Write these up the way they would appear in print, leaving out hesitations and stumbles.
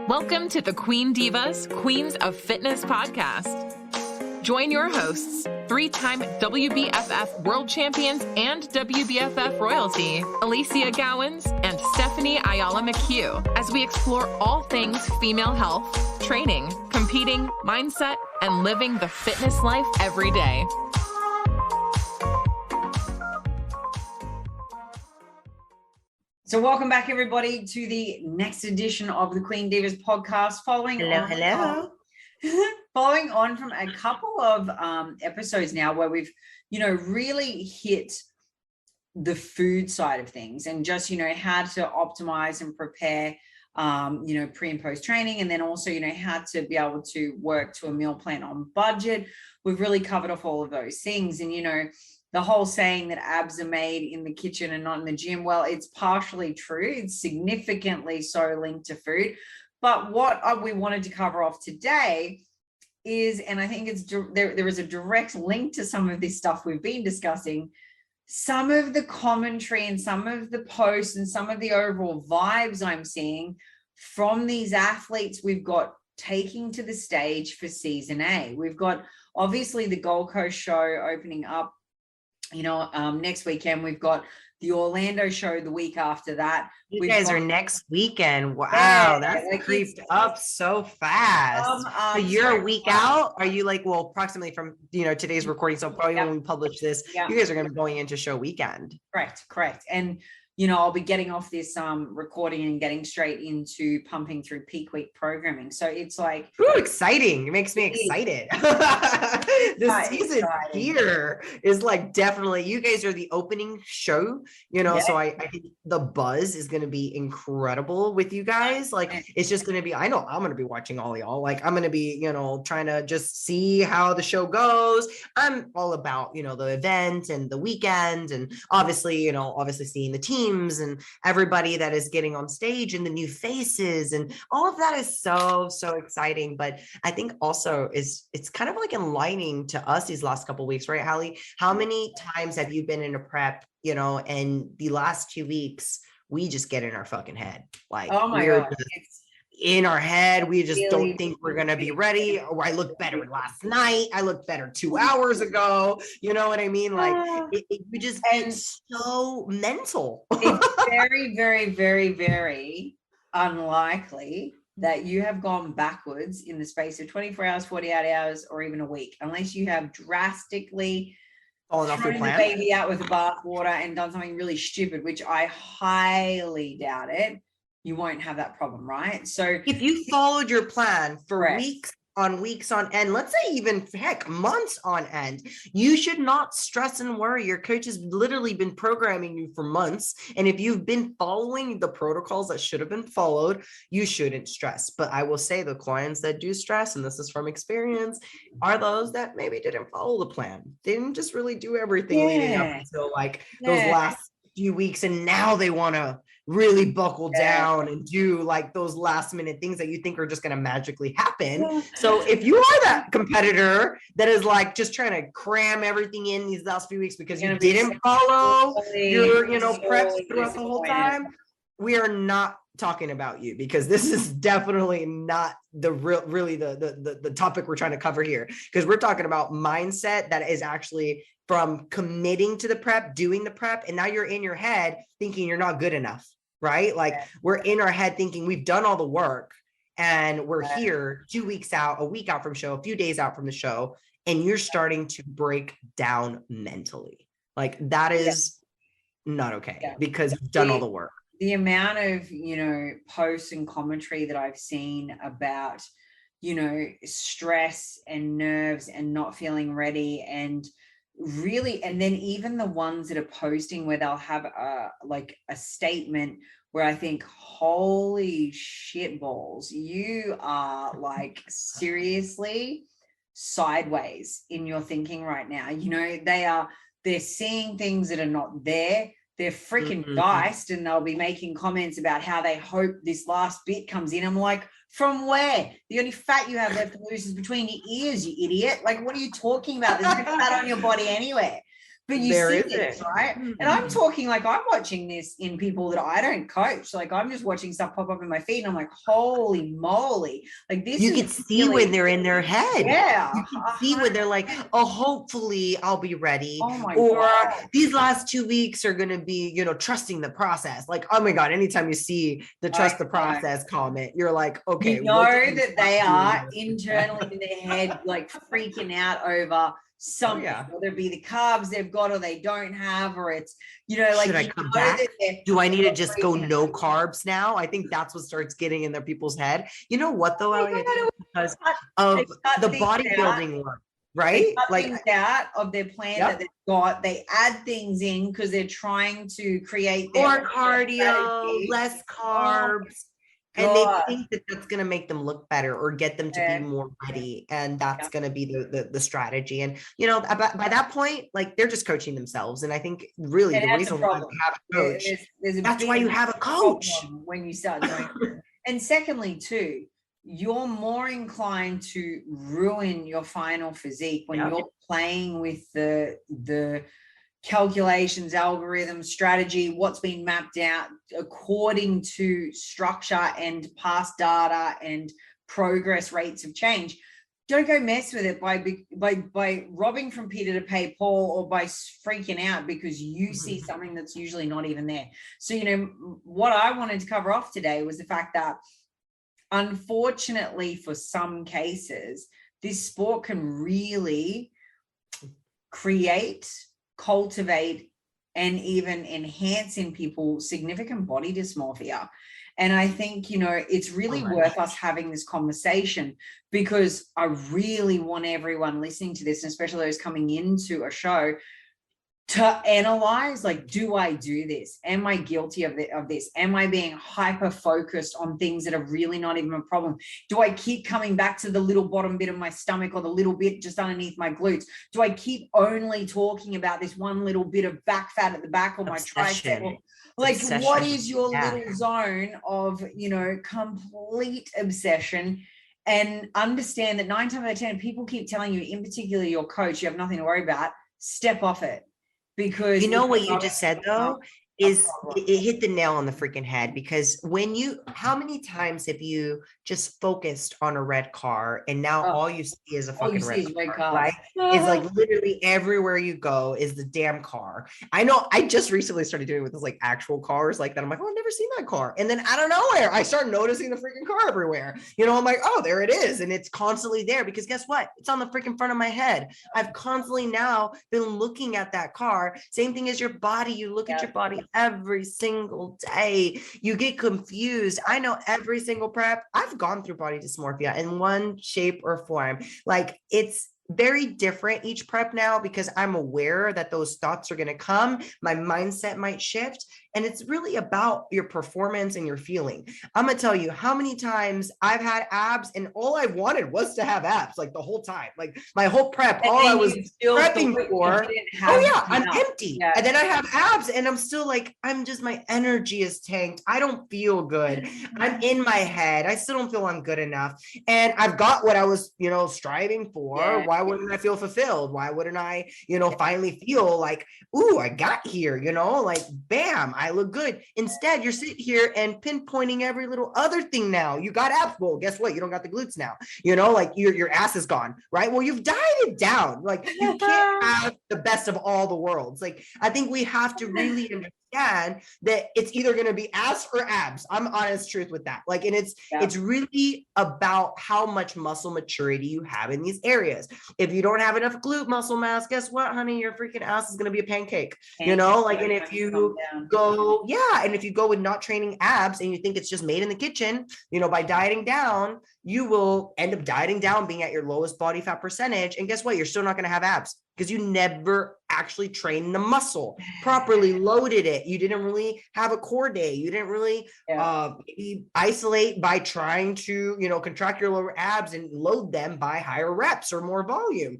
Welcome to the Queen Divas, Queens of Fitness podcast. Join your hosts, three-time WBFF world champions and WBFF royalty, Alicia Gowans and Stephanie Ayala McHugh, as we explore all things female health, training, competing, mindset, and living the fitness life every day. So welcome back, everybody, to the next edition of the Queen Divas podcast. Following on from a couple of episodes now where we've, really hit the food side of things and just, how to optimize and prepare, pre and post training, and then also, how to be able to work to a meal plan on budget. We've really covered off all of those things. And, the whole saying that abs are made in the kitchen and not in the gym, well, it's partially true. It's significantly so linked to food. But what we wanted to cover off today is, and I think there is a direct link to some of this stuff we've been discussing, some of the commentary and some of the posts and some of the overall vibes I'm seeing from these athletes we've got taking to the stage for season A. We've got obviously the Gold Coast show opening up, next weekend. We've got the Orlando show the week after that. You guys are next weekend. Wow, that's creeped up so fast. So you're a week out? Are you approximately from, today's recording, so probably when we publish this, you guys are going to be going into show weekend. Correct. And, I'll be getting off this recording and getting straight into pumping through peak week programming. So it's like... Ooh, exciting. It makes me excited. The season here is definitely, you guys are the opening show, so I think the buzz is going to be incredible with you guys. It's just going to be, I know I'm going to be watching all y'all. I'm going to be, trying to just see how the show goes. I'm all about, the event and the weekend, and obviously seeing the team and everybody that is getting on stage and the new faces and all of that is so exciting. But I think also it's kind of enlightening to us these last couple of weeks, right, Hallie? How many times have you been in a prep, and the last 2 weeks we just get in our fucking head, oh my God, in our head, we just don't think we're going to be ready. Or I looked better last night. I looked better 2 hours ago. You know what I mean? We just get so mental. It's very, very, very, very unlikely that you have gone backwards in the space of 24 hours, 48 hours, or even a week, unless you have drastically thrown the baby out with the bathwater and done something really stupid, which I highly doubt it. You won't have that problem, right? So if you followed your plan for weeks on end, let's say even months on end, you should not stress and worry. Your coach has literally been programming you for months. And if you've been following the protocols that should have been followed, you shouldn't stress. But I will say the clients that do stress, and this is from experience, are those that maybe didn't follow the plan. They didn't just really do everything leading up until those last few weeks. And now they want to really buckle down and do those last minute things that you think are just going to magically happen. So if you are that competitor that is just trying to cram everything in these last few weeks because you didn't follow your, preps throughout the whole time, we are not talking about you, because this is definitely not the topic we're trying to cover here, because we're talking about mindset that is actually from committing to the prep, doing the prep, and now you're in your head thinking you're not good enough, right? We're in our head thinking we've done all the work and we're here 2 weeks out, a week out from show, a few days out from the show, and you're starting to break down mentally. That is not okay because you've done all the work. The amount of, posts and commentary that I've seen about, stress and nerves and not feeling ready, and really, and then even the ones that are posting where they'll have a statement where I think, holy shit balls, you are seriously sideways in your thinking right now. They're seeing things that are not there. They're freaking diced, and they'll be making comments about how they hope this last bit comes in. I'm like, from where? The only fat you have left to lose is between your ears, you idiot. What are you talking about? There's no fat on your body anywhere. But you There see isn't. this, right? And I'm talking like I'm watching this in people that I don't coach. Like I'm just watching stuff pop up in my feed and I'm like, holy moly. Like this You is can see when they're in their head. Yeah. You can see when they're like, oh, hopefully I'll be ready. Oh my or God. these last 2 weeks are going to be, trusting the process. Like, oh my God, anytime you see the trust the process comment, you're like, okay. You know that they are internally in their head, like freaking out over something, whether it be the carbs they've got or they don't have, or it's, like, should I come back? Do I need to just go no carbs now? I think that's what starts getting in their people's head. You know what though, Ellie? Because of the bodybuilding work, right? They cut things out of their plan that they've got. They add things in because they're trying to create more cardio, less carbs. And they think that that's going to make them look better or get them to be more ready. And that's going to be the strategy. And, by that point, like they're just coaching themselves. And I think really the reason why you have a coach, that's why you have a coach. When you start doing it. And secondly, too, you're more inclined to ruin your final physique when you're playing with the calculations, algorithms, strategy, what's been mapped out according to structure and past data and progress rates of change. Don't go mess with it by robbing from Peter to pay Paul, or by freaking out because you see something that's usually not even there. So, what I wanted to cover off today was the fact that unfortunately for some cases, this sport can really create, cultivate, and even enhance in people significant body dysmorphia. And I think, it's really worth us having this conversation, because I really want everyone listening to this, and especially those coming into a show, to analyze, like, do I do this? Am I guilty of this? Am I being hyper focused on things that are really not even a problem? Do I keep coming back to the little bottom bit of my stomach or the little bit just underneath my glutes? Do I keep only talking about this one little bit of back fat at the back or my tricep? Like, what is your little zone of, complete obsession? And understand that 9 times out of 10, people keep telling you, in particular your coach, you have nothing to worry about. Step off it. Because what you just said though is it hit the nail on the freaking head. Because how many times have you just focused on a red car and now all you see is a fucking red car, right? It's like literally everywhere you go is the damn car. I know I just recently started doing it with this like actual cars like that. I'm like, oh, I've never seen that car. And then out of nowhere, I start noticing the freaking car everywhere. I'm like, oh, there it is. And it's constantly there because guess what? It's on the freaking front of my head. I've constantly now been looking at that car. Same thing as your body. You look at your body every single day. You get confused. I know every single prep, I've gone through body dysmorphia in one shape or form. Like, it's very different each prep now because I'm aware that those thoughts are going to come. My mindset might shift. And it's really about your performance and your feeling. I'm going to tell you how many times I've had abs and all I wanted was to have abs, like the whole time, like my whole prep, all I was prepping for. I'm empty. Yeah. And then I have abs and I'm still like, my energy is tanked. I don't feel good. I'm in my head. I still don't feel I'm good enough. And I've got what I was, striving for. Yeah. Why wouldn't I feel fulfilled? Why wouldn't I, finally feel like, ooh, I got here, like, bam, I look good. Instead, you're sitting here and pinpointing every little other thing now. You got abs. Well, guess what? You don't got the glutes now. Like your ass is gone, right? Well, you've dieted down. Like, you can't have the best of all the worlds. Like, I think we have to really understand that it's either going to be ass or abs. I'm honest truth with that. Like, and it's really about how much muscle maturity you have in these areas. If you don't have enough glute muscle mass, guess what, honey? Your freaking ass is going to be a pancake, and if you go with not training abs and you think it's just made in the kitchen, by dieting down, you will end up dieting down, being at your lowest body fat percentage. And guess what? You're still not going to have abs because you never actually trained the muscle properly, loaded it. You didn't really have a core day. You didn't really isolate by trying to, contract your lower abs and load them by higher reps or more volume,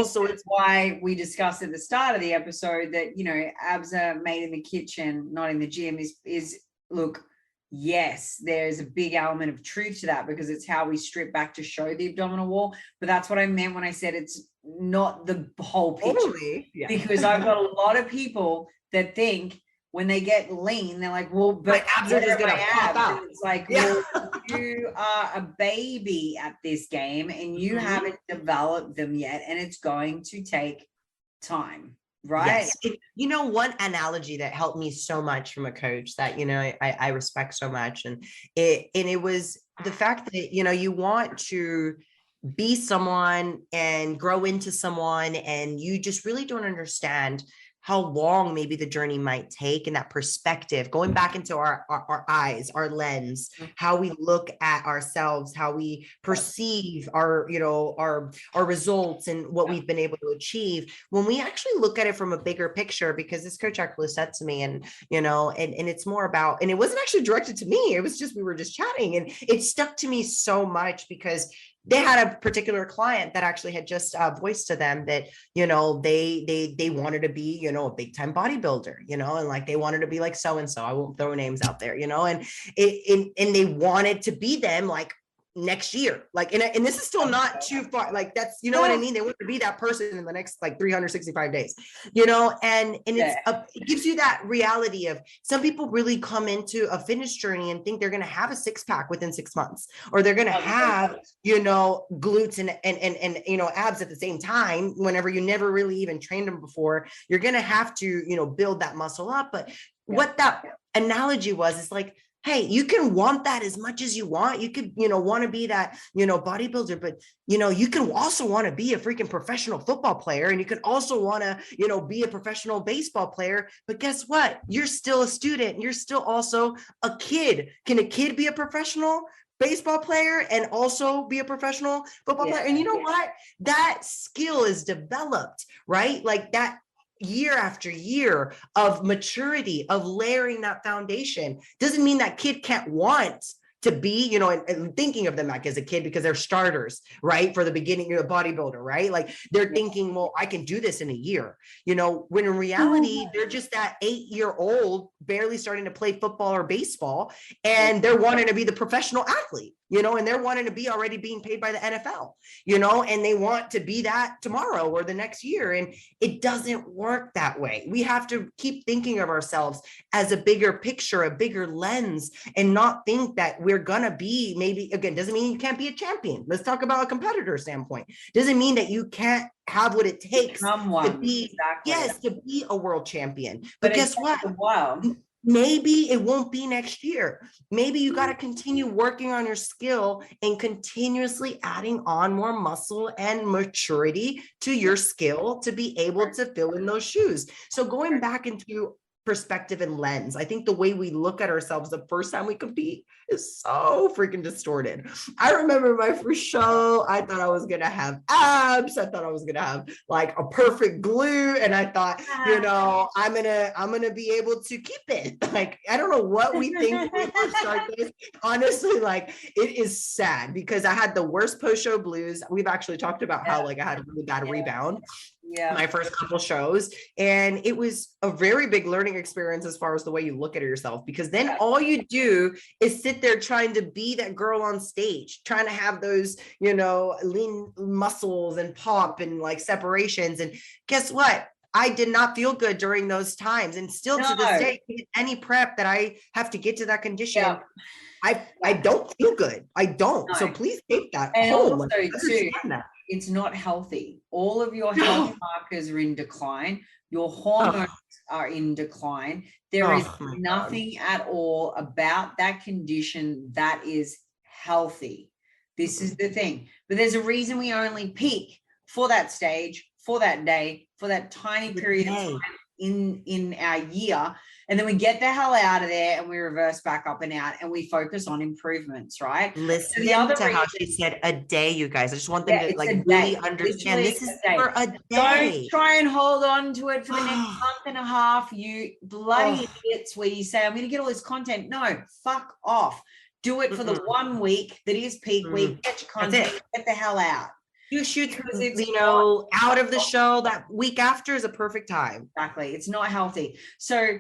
so it's why we discussed at the start of the episode that, abs are made in the kitchen, not in the gym is look, yes, there's a big element of truth to that, because it's how we strip back to show the abdominal wall. But that's what I meant when I said it's not the whole picture. Totally. Yeah. Because I've got a lot of people that think when they get lean, they're like, well, but abs are just gonna pop out. And it's like, well, you are a baby at this game and you haven't developed them yet, and it's going to take time. Right. Yes. You know, one analogy that helped me so much from a coach that, you know, I respect so much. And it was the fact that, you know, you want to be someone and grow into someone, and you just really don't understand how long maybe the journey might take, and that perspective, going back into our eyes, our lens, how we look at ourselves, how we perceive our, you know, our results and what we've been able to achieve. When we actually look at it from a bigger picture, because this coach actually said to me, and, you know, and it's more about, and it wasn't actually directed to me. It was just, we were just chatting, and it stuck to me so much, because they had a particular client that actually had just voiced to them that, you know, they wanted to be, you know, a big time bodybuilder, you know, and like, they wanted to be like so-and-so, I won't throw names out there, you know, and they wanted to be them like next year. Like, and this is still not too far. Like, that's, you know what I mean? They want to be that person in the next like 365 days, you know, and it gives you that reality of, some people really come into a fitness journey and think they're going to have a 6-pack within 6 months, or they're going to have, you know, glutes and, you know, abs at the same time, whenever you never really even trained them before. You're going to have to, you know, build that muscle up. But what that analogy was, is like, hey, you can want that as much as you want. You could, you know, want to be that, you know, bodybuilder, but, you know, you can also want to be a freaking professional football player. And you can also want to, you know, be a professional baseball player. But guess what? You're still a student. You're still also a kid. Can a kid be a professional baseball player and also be a professional football player? And you know what? That skill is developed, right? Like that, year after year of maturity, of layering that foundation. Doesn't mean that kid can't want to be, you know, and thinking of them like as a kid, because they're starters, right? For the beginning, you're a bodybuilder, right? Like they're thinking, well, I can do this in a year, you know, when in reality, they're just that 8-year-old barely starting to play football or baseball, and they're wanting to be the professional athlete, you know, and they're wanting to be already being paid by the NFL, you know, and they want to be that tomorrow or the next year. And it doesn't work that way. We have to keep thinking of ourselves as a bigger picture, a bigger lens, and not think that we're going to be, maybe, again, doesn't mean you can't be a champion. Let's talk about a competitor standpoint. Doesn't mean that you can't have what it takes to be, to be a world champion. But guess what? Maybe it won't be next year. Maybe you got to continue working on your skill and continuously adding on more muscle and maturity to your skill to be able to fill in those shoes. So going back into perspective and lens, I think the way we look at ourselves the first time we compete is so freaking distorted. I remember my first show, I thought I was gonna have abs, I thought I was gonna have like a perfect glute, and I thought, you know, I'm gonna be able to keep it. Like, I don't know what we think when we first start this. Honestly, like, it is sad, because I had the worst post-show blues. We've actually talked about how like I had a really bad rebound my first couple shows, and it was a very big learning experience as far as the way you look at yourself, because then all you do is sit there trying to be that girl on stage, trying to have those, you know, lean muscles and pop and like separations. And guess what? I did not feel good during those times, and still to this day, any prep that I have to get to that condition, I don't feel good. I don't. So please take that home. Also, too, it's not healthy. All of your health markers are in decline. Your hormones are in decline. There is nothing at all about that condition that is healthy. This is the thing. But there's a reason we only peak for that stage, for that day, for that tiny period of time in our year. And then we get the hell out of there and we reverse back up and out, and we focus on improvements, right? Listen to how she said a day, you guys. I just want them to like really understand. Literally this is for a day. Don't try and hold on to it for the next month and a half, you bloody idiots, where you say, I'm going to get all this content. No, fuck off. Do it for the 1 week that is peak week. Get your content, get the hell out. You shoot, you know, out of the show that week after is a perfect time. Exactly. It's not healthy. So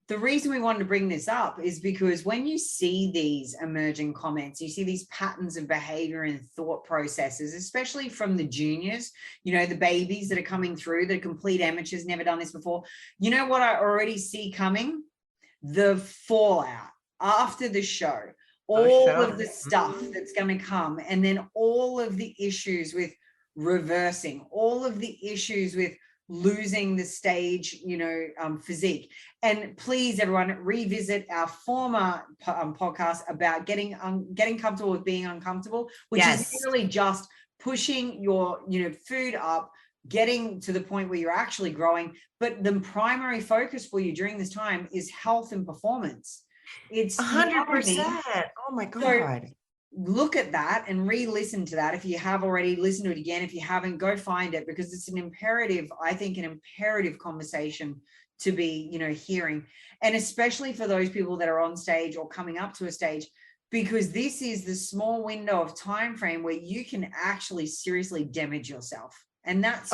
the reason we wanted to bring this up is because when you see these emerging comments, you see these patterns of behavior and thought processes, especially from the juniors, you know, the babies that are coming through, the complete amateurs, never done this before. You know what I already see coming? The fallout after the show, all of the stuff that's going to come, and then all of the issues with reversing, all of the issues with losing the stage, you know, physique. And please, everyone, revisit our former podcast about getting comfortable with being uncomfortable, which is really just pushing your, you know, food up, getting to the point where you're actually growing. But the primary focus for you during this time is health and performance. It's 100%. Oh my God. So, look at that and re-listen to that. If you have already, listen to it again. If you haven't, go find it, because it's an imperative, I think, an imperative conversation to be, you know, hearing. And especially for those people that are on stage or coming up to a stage, because this is the small window of time frame where you can actually seriously damage yourself. And that's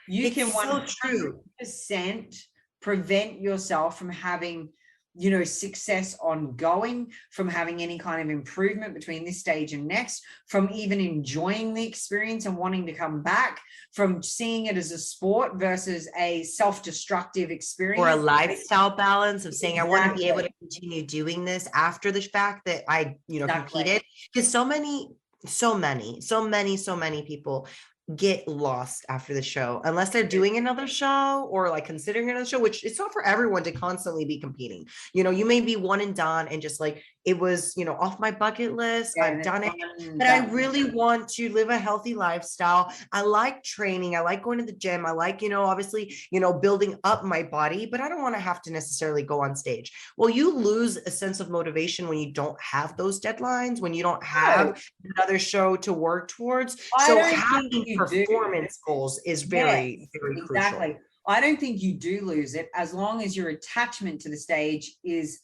you can 100% prevent yourself from having, you know, success ongoing, from having any kind of improvement between this stage and next, from even enjoying the experience and wanting to come back, from seeing it as a sport versus a self-destructive experience. Or a lifestyle balance of saying, I want to be able to continue doing this after the fact that I, you know, competed. Because so many people get lost after the show unless they're doing another show or like considering another show, which it's not for everyone to constantly be competing. You know, you may be one and done and just like, it was, you know, off my bucket list. I've done it, but I really want to live a healthy lifestyle. I like training. I like going to the gym. I like, you know, obviously, you know, building up my body, but I don't want to have to necessarily go on stage. Well, you lose a sense of motivation when you don't have those deadlines, when you don't have another show to work towards. So having performance goals is very, very crucial. I don't think you do lose it as long as your attachment to the stage is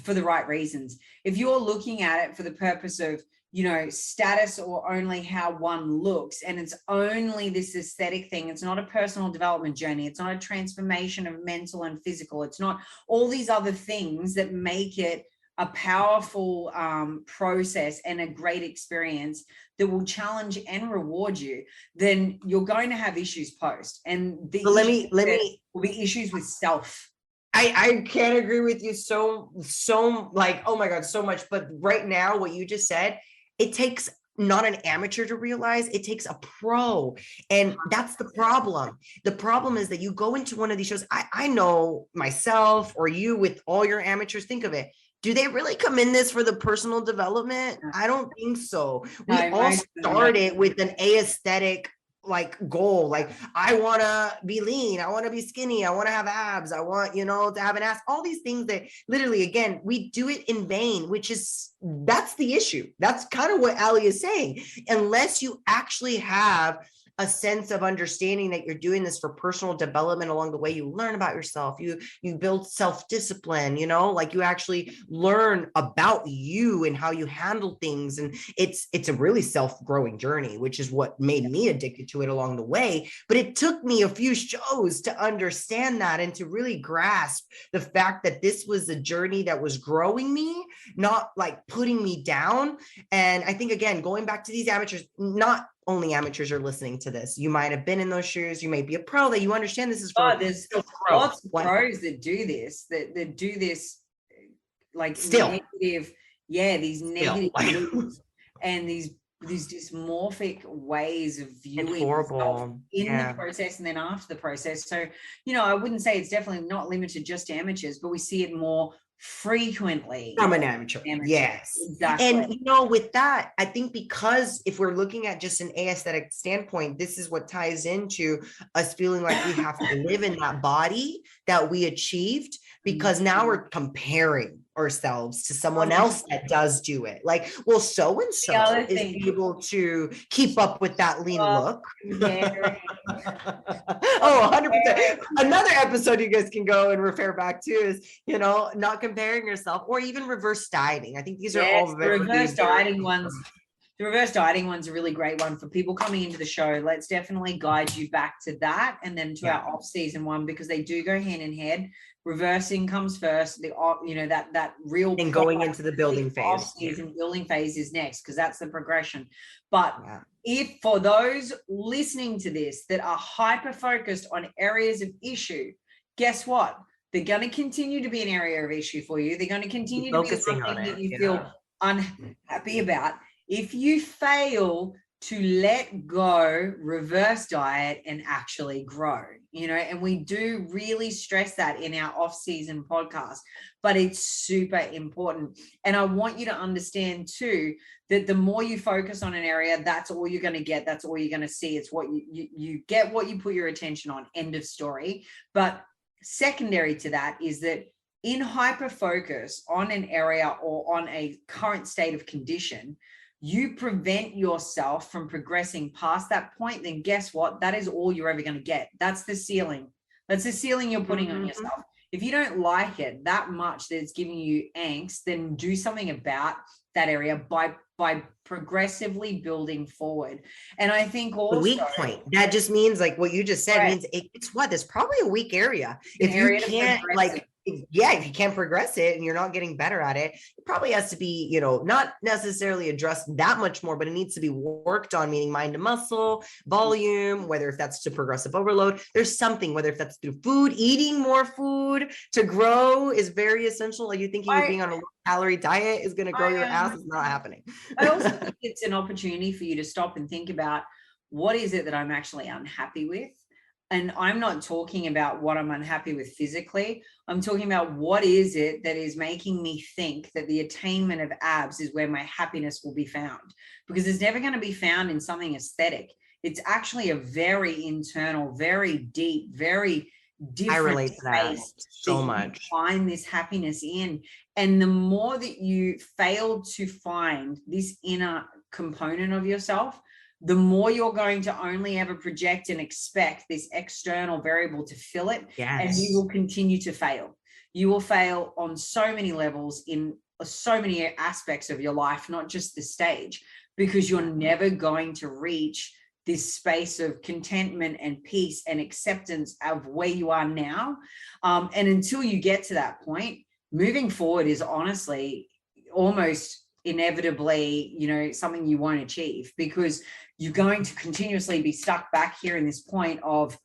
for the right reasons. If you're looking at it for the purpose of, you know, status or only how one looks, and it's only this aesthetic thing, it's not a personal development journey, it's not a transformation of mental and physical, it's not all these other things that make it a powerful process and a great experience that will challenge and reward you, then you're going to have issues post. And let me will be issues with self. I can't agree with you so like, oh my God, so much. But right now, what you just said, it takes not an amateur to realize, it takes a pro. And that's the problem. The problem is that you go into one of these shows. I know myself or you with all your amateurs, think of it. Do they really come in this for the personal development? I don't think so. We all started with an aesthetic like goal. Like, I want to be lean. I want to be skinny. I want to have abs. I want, you know, to have an ass, all these things that literally, again, we do it in vain, that's the issue. That's kind of what Ali is saying. Unless you actually have a sense of understanding that you're doing this for personal development along the way, you learn about yourself, you build self-discipline, you know, like you actually learn about you and how you handle things. And it's a really self-growing journey, which is what made me addicted to it along the way. But it took me a few shows to understand that and to really grasp the fact that this was a journey that was growing me, not like putting me down. And I think, again, going back to these amateurs, not only amateurs are listening to this. You might have been in those shoes. You may be a pro that you understand this is for. There's lots of pros that do this, that do this like still negative, these negative and these dysmorphic ways of viewing in the process and then after the process. So, you know, I wouldn't say it's definitely not limited just to amateurs, but we see it more frequently from an amateur. Yes, exactly. And you know, with that, I think because if we're looking at just an aesthetic standpoint, this is what ties into us feeling like we have to live in that body that we achieved, because now we're comparing ourselves to someone else that does do it. Like, well, so and so is able to keep up with that lean look. 100%. Another episode you guys can go and refer back to is, you know, not comparing yourself, or even reverse dieting. I think these are all very reverse dieting ones. The reverse dieting one's a really great one for people coming into the show. Let's definitely guide you back to that, and then to our off-season one, because they do go hand in hand. reversing comes first. That real and going into the building phase. Off-season building phase is next, because that's the progression. But if for those listening to this that are hyper focused on areas of issue, guess what? They're going to continue to be an area of issue for you. They're going to continue to be something that you feel unhappy about. If you fail to let go, reverse diet, and actually grow, and we do really stress that in our off-season podcast, but it's super important. And I want you to understand too, that the more you focus on an area, that's all you're going to get. That's all you're going to see. It's what you get, what you put your attention on, end of story. But secondary to that is that in hyper focus on an area or on a current state of condition, you prevent yourself from progressing past that point, then guess what? That is all you're ever going to get. That's the ceiling. That's the ceiling you're putting on yourself. If you don't like it that much that it's giving you angst, then do something about that area by progressively building forward. And I think also the weak point, that just means like what you just said means it's what, there's probably a weak area. If you can't if you can't progress it and you're not getting better at it, it probably has to be, not necessarily addressed that much more, but it needs to be worked on, meaning mind to muscle, volume, whether if that's to progressive overload, there's something, whether if that's through food, eating more food to grow is very essential. Like you thinking of being on a low calorie diet is going to grow your ass is not happening. I also think it's an opportunity for you to stop and think about, what is it that I'm actually unhappy with? And I'm not talking about what I'm unhappy with physically. I'm talking about what is it that is making me think that the attainment of abs is where my happiness will be found, because it's never going to be found in something aesthetic. It's actually a very internal, very deep, very different. I relate to that so much. Find this happiness in. And the more that you fail to find this inner component of yourself, the more you're going to only ever project and expect this external variable to fill it. And you will continue to fail. You will fail on so many levels in so many aspects of your life, not just the stage, because you're never going to reach this space of contentment and peace and acceptance of where you are now. And until you get to that point, moving forward is honestly almost inevitably, something you won't achieve, because you're going to continuously be stuck back here in this point of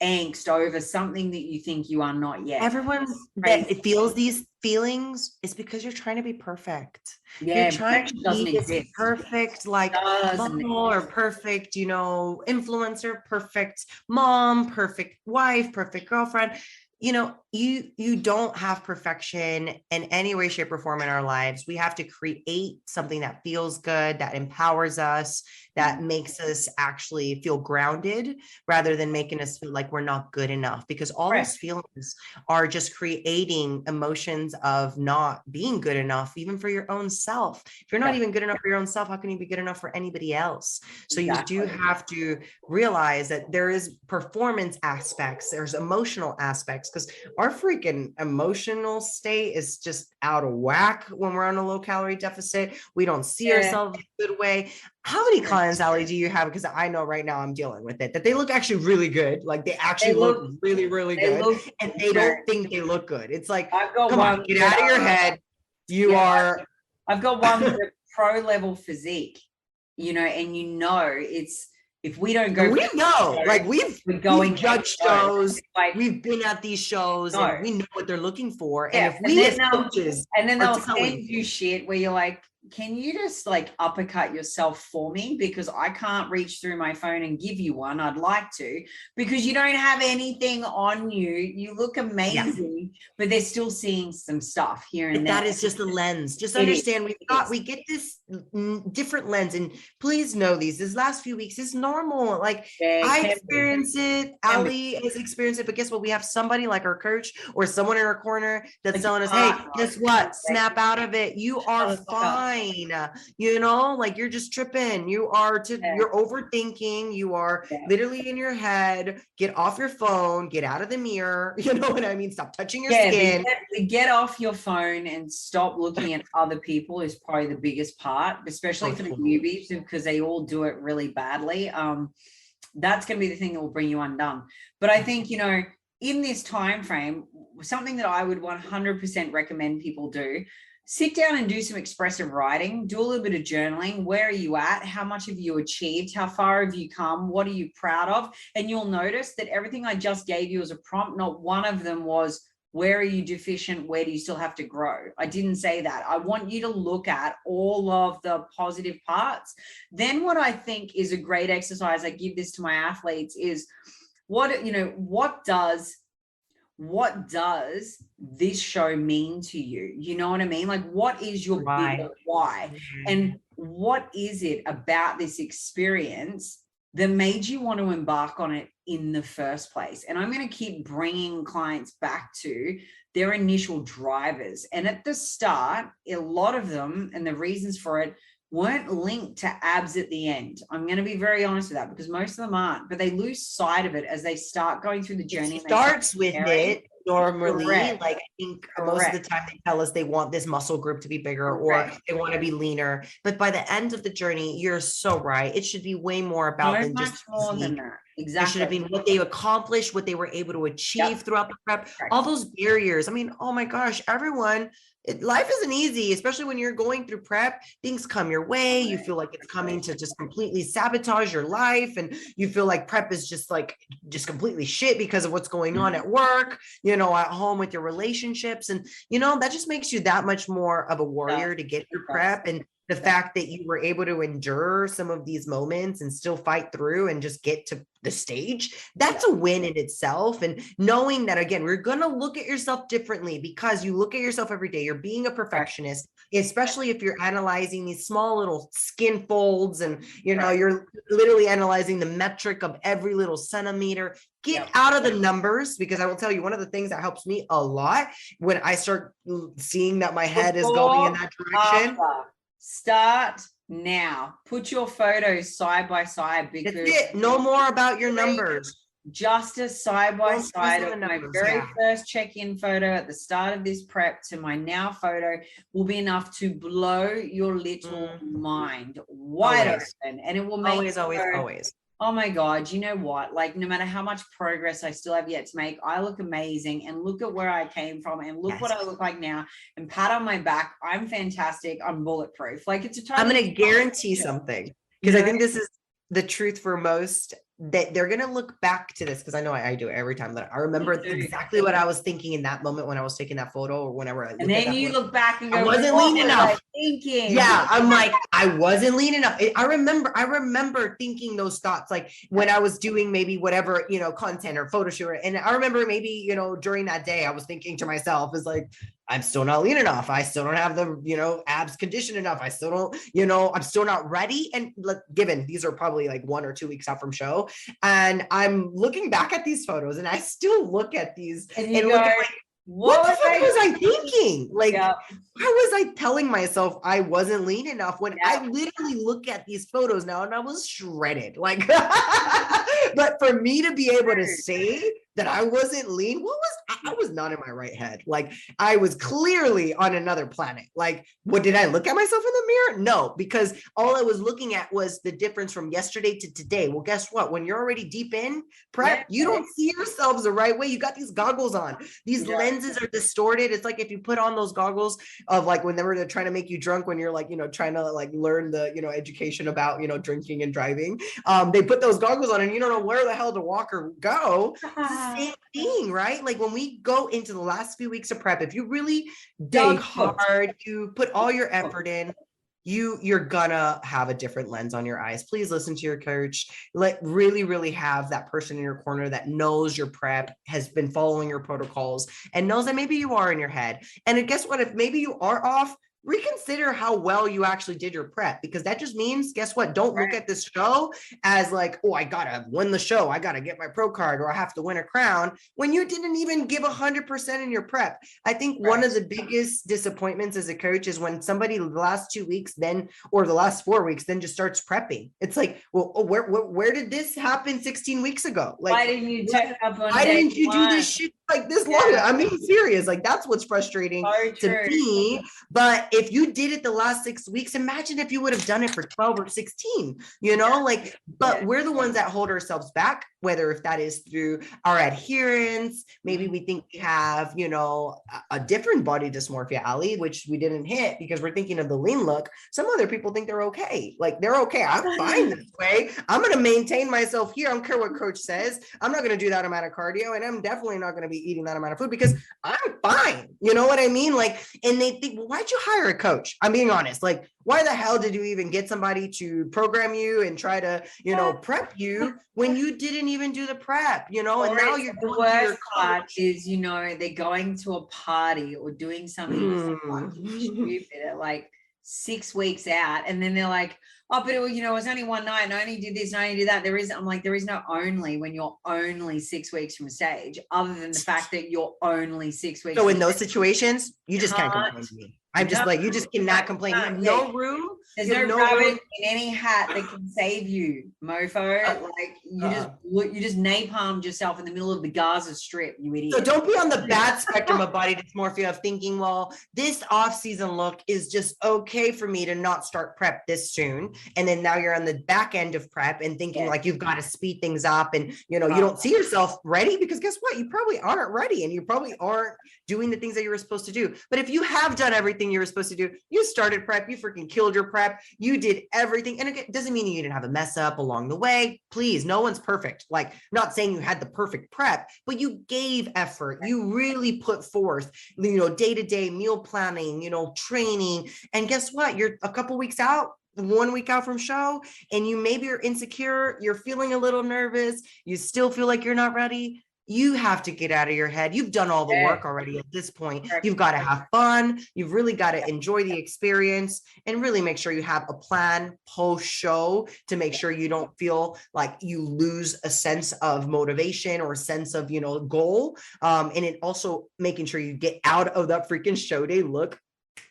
angst over something that you think you are not yet. Everyone that feels these feelings is because you're trying to be perfect. You're trying to be this perfect, like model or perfect, influencer, perfect mom, perfect wife, perfect girlfriend. You don't have perfection in any way, shape, or form in our lives. We have to create something that feels good, that empowers us, that makes us actually feel grounded, rather than making us feel like we're not good enough, because all those feelings are just creating emotions of not being good enough, even for your own self. If you're not even good enough for your own self, how can you be good enough for anybody else? So you do have to realize that there is performance aspects, there's emotional aspects, because our freaking emotional state is just out of whack when we're on a low calorie deficit. We don't see ourselves in a good way. How many clients, Ali, do you have? Because I know right now I'm dealing with it, that they look actually really good. Like they actually look really, really good. And they don't think they look good. It's like, come on, get out of your head. I've got one with a pro level physique, and it's, if we don't go, we know, like we've judged shows, like we've been at these shows, and we know what they're looking for. And if we as coaches, and then they'll send you shit where you're like, can you just like uppercut yourself for me? Because I can't reach through my phone and give you one. I'd like to, because you don't have anything on you. You look amazing, but they're still seeing some stuff here and there. That is just a lens. Just understand we get this different lens, and please know this last few weeks is normal. Like I experience it, Ali has experienced it, but guess what? We have somebody like our coach or someone in our corner that's telling us, hey, guess what? Snap out of it. You are fine. Like you're just tripping. You're overthinking. You are literally in your head. Get off your phone. Get out of the mirror. You know what I mean? Stop touching your skin. Get off your phone and stop looking at other people is probably the biggest part, especially for the newbies, because they all do it really badly. That's going to be the thing that will bring you undone. But I think, in this time frame, something that I would 100% recommend people do, sit down and do some expressive writing, do a little bit of journaling. Where are you at? How much have you achieved? How far have you come? What are you proud of? And you'll notice that everything I just gave you as a prompt, not one of them was, where are you deficient? Where do you still have to grow? I didn't say that. I want you to look at all of the positive parts. Then what I think is a great exercise, I give this to my athletes, is what does this show mean to you? You know what I mean? Like, what is your big why? And what is it about this experience that made you want to embark on it in the first place? And I'm going to keep bringing clients back to their initial drivers. And at the start, a lot of them, and the reasons for it, weren't linked to abs at the end. I'm going to be very honest with that, because most of them aren't, but they lose sight of it as they start going through the journey. It starts with it normally. Correct. Like, I think most of the time they tell us they want this muscle group to be bigger, or they want to be leaner. But by the end of the journey, you're so right. It should be way more about than just more than that. Exactly. It should have been what they accomplished, what they were able to achieve throughout the prep, all those barriers. I mean, oh my gosh, life isn't easy, especially when you're going through prep. Things come your way. You feel like it's coming to just completely sabotage your life. And you feel like prep is just completely shit because of what's going on at work, at home with your relationships. And, that just makes you that much more of a warrior to get through prep. And the fact that you were able to endure some of these moments and still fight through and just get to the stage, that's a win in itself. And knowing that, again, we're going to look at yourself differently, because you look at yourself every day. You're being a perfectionist, especially if you're analyzing these small little skin folds and, you're literally analyzing the metric of every little centimeter. Get out of the numbers, because I will tell you, one of the things that helps me a lot when I start seeing that my head is going in that direction. Start now. Put your photos side by side, because that's it. No more about your numbers. Just a side by side of my very first check-in photo at the start of this prep to my now photo will be enough to blow your little mind wide open, and it will make always. Oh my God, you know what? Like, no matter how much progress I still have yet to make, I look amazing, and look at where I came from, and look what I look like now, and pat on my back. I'm fantastic. I'm bulletproof. Like, it's a I'm going to guarantee something, because I think this is the truth for most, that they're going to look back to this, because I know I do it every time, but I remember exactly what I was thinking in that moment when I was taking that photo, or whenever I look, and then you look back and go, I wasn't lean enough. Thinking. Yeah, I'm like, I wasn't lean enough. I remember thinking those thoughts, like when I was doing maybe whatever, content or photo shoot. And I remember maybe, during that day, I was thinking to myself, is like, I'm still not lean enough. I still don't have the, abs conditioned enough. I still don't, I'm still not ready. And given these are probably like 1 or 2 weeks out from show, and I'm looking back at these photos, and I still look at these and look at like, what the fuck was I thinking? Like, why was I telling myself I wasn't lean enough when I literally look at these photos now and I was shredded? Like, but for me to be able to say that I wasn't lean, I was not in my right head. Like, I was clearly on another planet. Like, what, did I look at myself in the mirror? No, because all I was looking at was the difference from yesterday to today. Well, guess what? When you're already deep in prep, you don't see yourselves the right way. You got these goggles on. These lenses are distorted. It's like if you put on those goggles of like whenever they're trying to make you drunk, when you're like, trying to like learn the, education about, drinking and driving. They put those goggles on and you don't know where the hell to walk or go. Same thing, right? Like when we go into the last few weeks of prep, if you really dig hard, you put all your effort in, you're gonna have a different lens on your eyes. Please listen to your coach. Really have that person in your corner that knows your prep, has been following your protocols, and knows that maybe you are in your head. And guess what? If maybe you are off, reconsider how well you actually did your prep, because that just means, guess what? Don't look at this show as like, oh, I gotta win the show, I gotta get my pro card, or I have to win a crown, when you didn't even give 100% in your prep. I think one of the biggest disappointments as a coach is when somebody the last 2 weeks then, or the last 4 weeks, then just starts prepping. It's like, well, where did this happen 16 weeks ago? Like, why didn't you turn up on why didn't you do this shit like this long. I mean, serious. Like that's what's frustrating to me. But if you did it the last 6 weeks, imagine if you would have done it for 12 or 16, you know, like, but we're the ones that hold ourselves back, whether if that is through our adherence, maybe we think we have, you know, a different body dysmorphia, Ali, which we didn't hit because we're thinking of the lean look. Some other people think they're okay. Like they're okay. I'm fine this way. I'm going to maintain myself here. I don't care what coach says. I'm not going to do that amount of cardio, and I'm definitely not going to be eating that amount of food because I'm fine. You know what I mean? Like, and they think, well, why'd you hire a coach? I'm being honest. Like, why the hell did you even get somebody to program you and try to, you know, prep you when you didn't even do the prep, you know? And now you're the worst part is, you know, they're going to a party or doing something stupid at like 6 weeks out, and then they're like, oh, but it, you know, it was only one night and I only did this and I only did that. I'm like, there is no only when you're only 6 weeks from stage, other than the fact that you're only 6 weeks. So in those situations, you just can't complain to me. I'm just like, you just cannot complain. You have no room. There's no rabbit in any hat that can save you, mofo. Like you just napalmed yourself in the middle of the Gaza Strip, you idiot. So don't be on the bad spectrum of body dysmorphia of thinking, well, this off-season look is just okay for me to not start prep this soon. And then now you're on the back end of prep and thinking like you've got to speed things up, and you know, you don't see yourself ready, because guess what? You probably aren't ready, and you probably aren't doing the things that you were supposed to do. But if you have done everything you were supposed to do, you started prep, you freaking killed your prep, you did everything. And it doesn't mean you didn't have a mess up along the way. Please, no one's perfect. Like, not saying you had the perfect prep, but you gave effort. You really put forth, you know, day-to-day meal planning, you know, training. And guess what? You're a couple weeks out, 1 week out from show, and you maybe are insecure, you're feeling a little nervous, you still feel like you're not ready. You have to get out of your head. You've done all the work already at this point. You've got to have fun. You've really got to enjoy the experience and really make sure you have a plan post-show to make sure you don't feel like you lose a sense of motivation or a sense of, you know, goal. And it also making sure you get out of that freaking show day look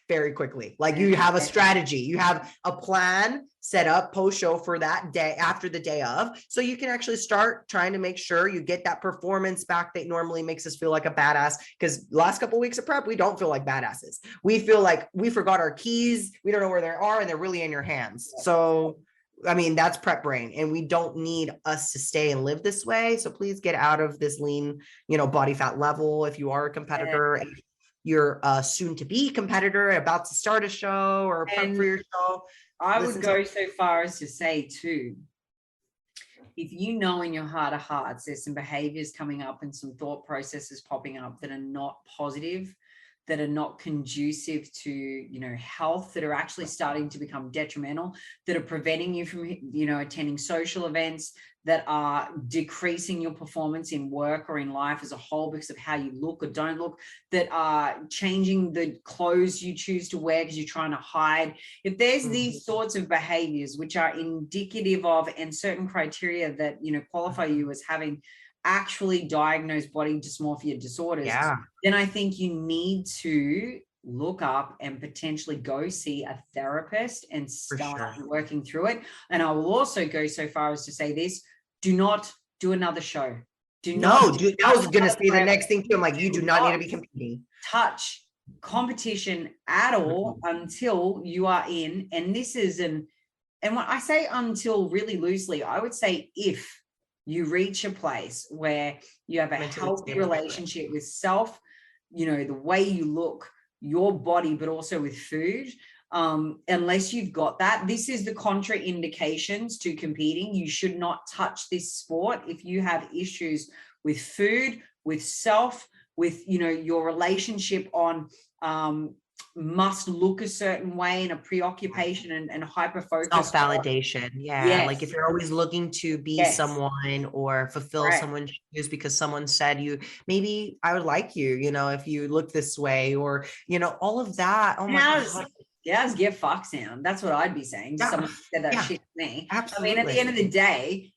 very quickly. Like, you have a strategy, you have a plan set up post-show for that day, after the day of, so you can actually start trying to make sure you get that performance back that normally makes us feel like a badass. Because last couple of weeks of prep, we don't feel like badasses. We feel like we forgot our keys, we don't know where they are, and they're really in your hands. So I mean, that's prep brain, and we don't need us to stay and live this way. So please get out of this lean, you know, body fat level. If you are a competitor, and you're a soon to be competitor about to start a show or prep for your show, I would go so far as to say too, if you know in your heart of hearts there's some behaviors coming up and some thought processes popping up that are not positive, that are not conducive to, you know, health, that are actually starting to become detrimental, that are preventing you from, you know, attending social events, that are decreasing your performance in work or in life as a whole because of how you look or don't look, that are changing the clothes you choose to wear because you're trying to hide. If there's these sorts of behaviors which are indicative of, and certain criteria that, you know, qualify you as having actually diagnosed body dysmorphia disorders, then I think you need to look up and potentially go see a therapist and start working through it. And I will also go so far as to say this: do not do another show. I was going to say the next thing too. I'm like, you do not need to be competing. Touch competition at all until you are in. And this is and when I say until really loosely, I would say if you reach a place where you have a healthy relationship with self, you know, the way you look, your body, but also with food. Unless you've got that, this is the contraindications to competing. You should not touch this sport if you have issues with food, with self, with, you know, your relationship on must look a certain way, and a preoccupation and hyper focus. Self-validation. Like if you're always looking to be someone or fulfill someone's shoes because someone said you, maybe I would like you know, if you look this way, or, you know, all of that. Oh my God. Yes, get fucked sound. That's what I'd be saying. Someone said that shit to me. Absolutely. I mean, at the end of the day,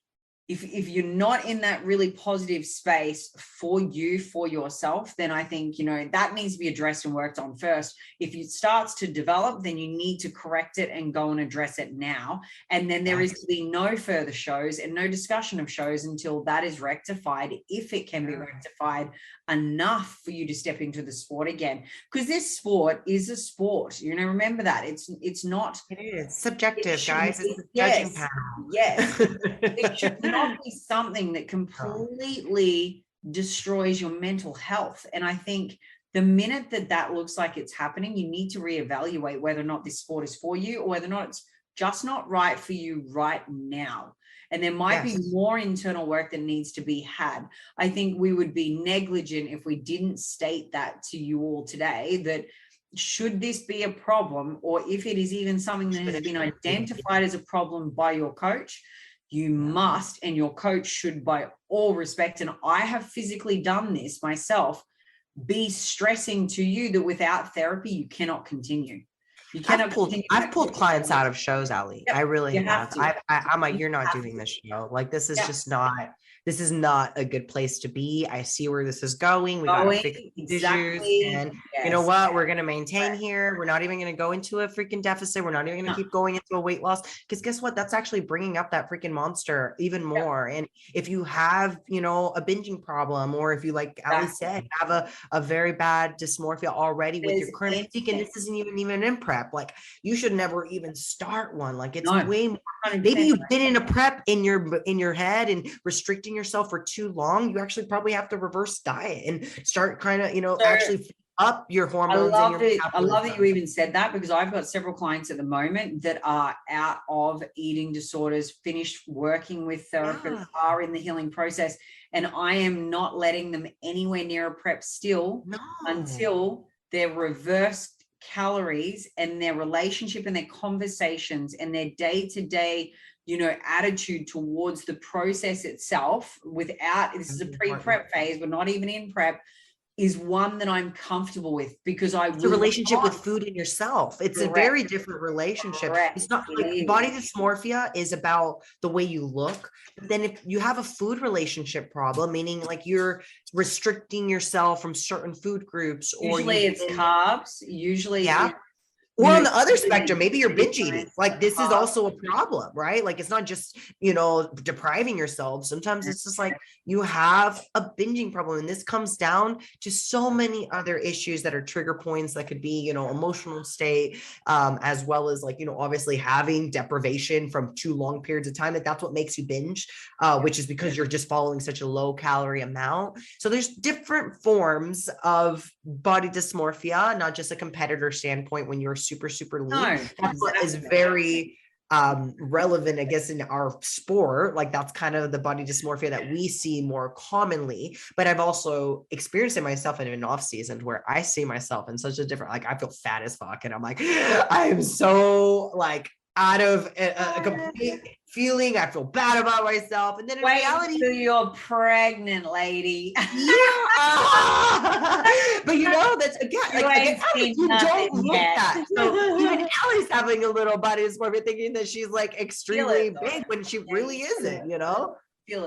if you're not in that really positive space for you, for yourself, then I think, that needs to be addressed and worked on first. If it starts to develop, then you need to correct it and go and address it now. And then there is to be no further shows and no discussion of shows until that is rectified, if it can be rectified enough for you to step into the sport again. Because this sport is a sport, remember that. It's not. It is subjective, guys. It's a judging panel. Yes. It should not be something that completely destroys your mental health. And I think the minute that looks like it's happening, you need to reevaluate whether or not this sport is for you, or whether or not it's just not right for you right now. And there might be more internal work that needs to be had. I think we would be negligent if we didn't state that to you all today, that should this be a problem, or if it is even something that has been identified as a problem by your coach, you must, and your coach should, by all respect, and I have physically done this myself, be stressing to you that without therapy, you cannot continue. You cannot. I've pulled clients out of shows, Ali. Yep, I really have. I'm like, you're not doing this show. Like, this is just not. This is not a good place to be. I see where this is going. We got to fix these issues. And you know what? We're going to maintain here. We're not even going to go into a freaking deficit. We're not even going to keep going into a weight loss. Because guess what? That's actually bringing up that freaking monster even more. And if you have, a binging problem, or if you, like Ali said, have a very bad dysmorphia already with your current physique, and this isn't even in prep, like, you should never even start one. Like, it's way more. Maybe you've been in a prep in your head and restricting yourself for too long. You actually probably have to reverse diet and start kind of, actually up your hormones. I love that you even said that, because I've got several clients at the moment that are out of eating disorders, finished working with therapists, are in the healing process, and I am not letting them anywhere near a prep still until they're reversed calories and their relationship and their conversations and their day-to-day attitude towards the process itself, without, this is a pre-prep phase, we're not even in prep, is one that I'm comfortable with, because it's a relationship with food and yourself. It's a very different relationship. It's not like body dysmorphia is about the way you look. But then if you have a food relationship problem, meaning like you're restricting yourself from certain food groups, or usually it's carbs, or on the other spectrum, maybe you're binge eating. Like, this is also a problem, right? Like, it's not just, depriving yourself. Sometimes it's just like you have a binging problem. And this comes down to so many other issues that are trigger points that could be, emotional state, as well as like, obviously having deprivation from too long periods of time. That's what makes you binge, which is because you're just following such a low calorie amount. So there's different forms of body dysmorphia, not just a competitor standpoint when you're super lean. That's what is very relevant, I guess, in our sport. Like, that's kind of the body dysmorphia that we see more commonly. But I've also experienced it myself in an off season where I see myself in such a different, like, I feel fat as fuck, and I'm like, I am so like out of a complete feeling. I feel bad about myself. And then in reality, until you're pregnant, lady. But that's again, you don't look that. So even Allie's having a little body dysmorphia, thinking that she's like extremely big when she really isn't,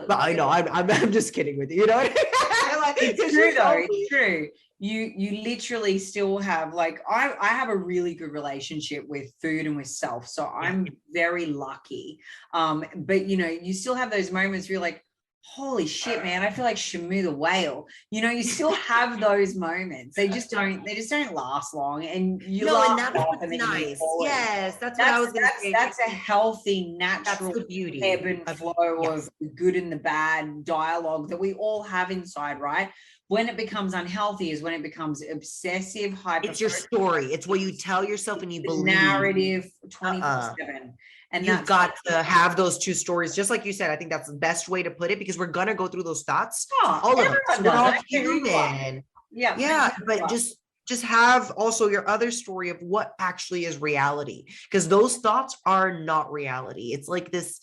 But I know I'm just kidding with you. You know what I mean? Like, it's true though. It's true. You literally still have, like, I have a really good relationship with food and with self, so I'm very lucky. But you still have those moments where you're like, holy shit, man, I feel like Shamu the whale. You still have those moments. They just don't last long, and laugh off, and then nice. Yes, that's what I was going to say. That's a healthy, natural beauty, ebb and flow of the good and the bad dialogue that we all have inside, right? When it becomes unhealthy is when it becomes obsessive, hyper. It's your story. It's what you tell yourself and you believe. Narrative 24/7. And you've got to have those two stories. Just like you said, I think that's the best way to put it, because we're going to go through those thoughts. All of us. We're all human. Yeah. But just have also your other story of what actually is reality, because those thoughts are not reality. It's like this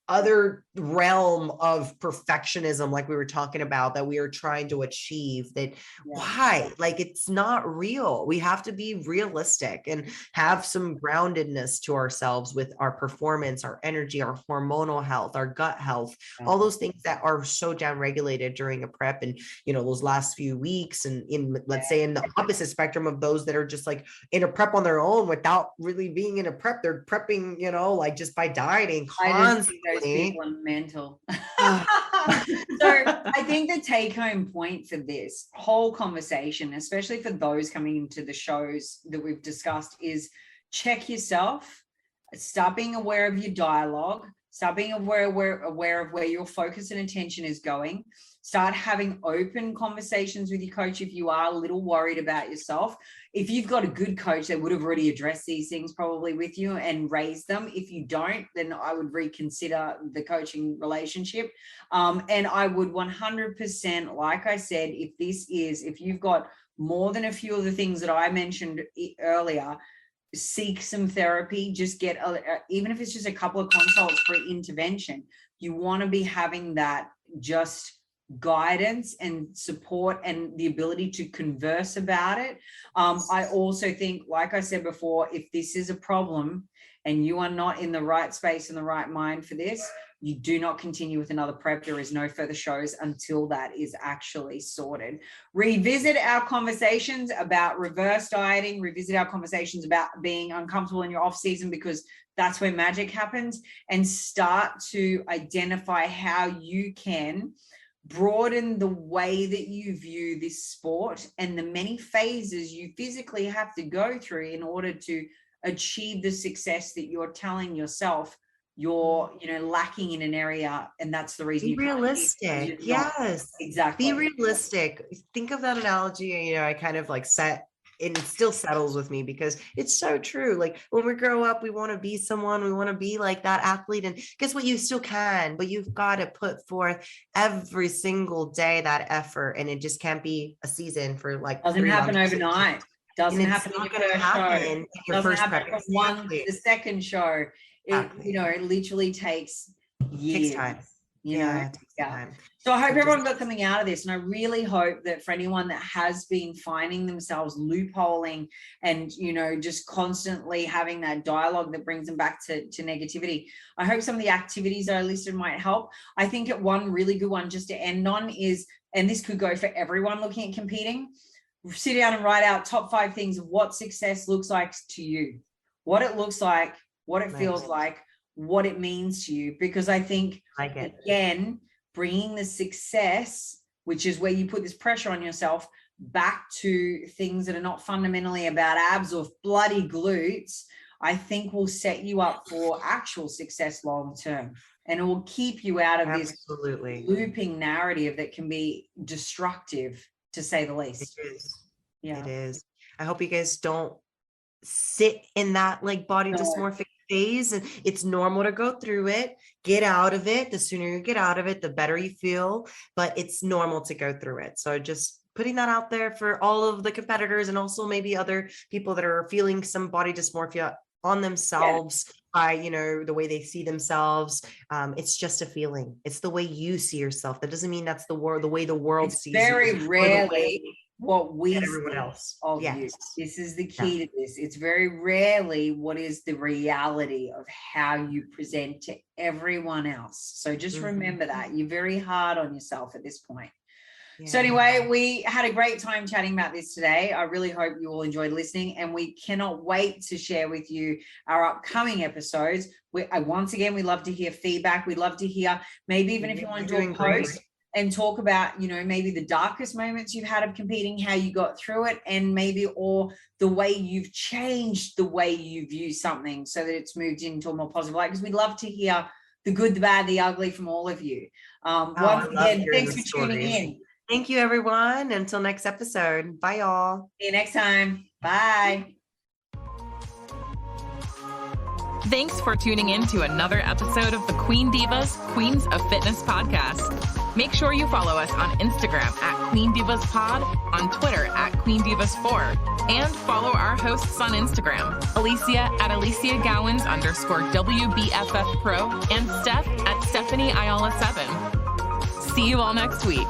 other realm of perfectionism, like we were talking about, that we are trying to achieve, that why, like, it's not real. We have to be realistic and have some groundedness to ourselves with our performance, our energy, our hormonal health, our gut health, all those things that are so down regulated during a prep. And, you know, those last few weeks, and in, let's say, in the opposite spectrum of those that are just like in a prep on their own without really being in a prep, they're prepping, you know, like just by dieting constantly. Those people are mental. So I think the take home point for this whole conversation, especially for those coming into the shows that we've discussed, is check yourself, start being aware of your dialogue, start being aware of where your focus and attention is going. Start having open conversations with your coach if you are a little worried about yourself. If you've got a good coach that would have already addressed these things probably with you and raised them. If you don't, then I would reconsider the coaching relationship. And I would 100%, like I said, if you've got more than a few of the things that I mentioned earlier, seek some therapy. Just get, even if it's just a couple of consults for intervention, you want to be having that just guidance and support and the ability to converse about it. I also think, like I said before, if this is a problem and you are not in the right space and the right mind for this, you do not continue with another prep. There is no further shows until that is actually sorted. Revisit our conversations about reverse dieting, revisit our conversations about being uncomfortable in your off season, because that's where magic happens, and start to identify how you can broaden the way that you view this sport and the many phases you physically have to go through in order to achieve the success that you're telling yourself you're, you know, lacking in an area. And that's the reason. Be realistic. Yes, exactly. Be realistic. Think of that analogy. You know, I kind of like set, and it still settles with me because it's so true. Like when we grow up, we want to be someone, we want to be like that athlete, and guess what? You still can, but you've got to put forth every single day that effort. And it just can't be a season for like, doesn't happen overnight. Doesn't happen in your first show. Doesn't happen from one to the second show. It, you know, it literally takes years. Takes time. You know, time. So I hope everyone got something out of this. And I really hope that for anyone that has been finding themselves loopholing and, you know, just constantly having that dialogue that brings them back to negativity, I hope some of the activities that I listed might help. I think one really good one just to end on is, and this could go for everyone looking at competing, sit down and write out top 5 things of what success looks like to you, what it looks like, what it feels like, what it means to you. Because I think, again, bringing the success, which is where you put this pressure on yourself, back to things that are not fundamentally about abs or bloody glutes, I think will set you up for actual success long term. And it will keep you out of this looping narrative that can be destructive, to say the least. It is. Yeah. It is. I hope you guys don't sit in that like body dysmorphic phase, and it's normal to go through it. Get out of it. The sooner you get out of it, the better you feel, but it's normal to go through it. So just putting that out there for all of the competitors, and also maybe other people that are feeling some body dysmorphia on themselves by, you know, the way they see themselves. It's just a feeling. It's the way you see yourself. That doesn't mean that's the way the world sees you. Very rarely what we everyone else of you. This is the key to this. It's very rarely what is the reality of how you present to everyone else. So just remember that. You're very hard on yourself at this point. So anyway, we had a great time chatting about this today. I really hope you all enjoyed listening, and we cannot wait to share with you our upcoming episodes. Once again, we love to hear feedback. We'd love to hear, maybe even if you want to do a post and talk about, you know, maybe the darkest moments you've had of competing, how you got through it, and maybe, or the way you've changed the way you view something so that it's moved into a more positive light. Because we'd love to hear the good, the bad, the ugly from all of you. Once again, thanks for tuning in. Thank you, everyone. Until next episode. Bye, y'all. See you next time. Bye. Thanks for tuning in to another episode of the Queen Divas, Queens of Fitness podcast. Make sure you follow us on Instagram at Queen Divas Pod, on Twitter at Queen Divas 4, and follow our hosts on Instagram, Alicia at Alicia Gowans _WBFF Pro, and Steph at Stephanie Ayala 7. See you all next week.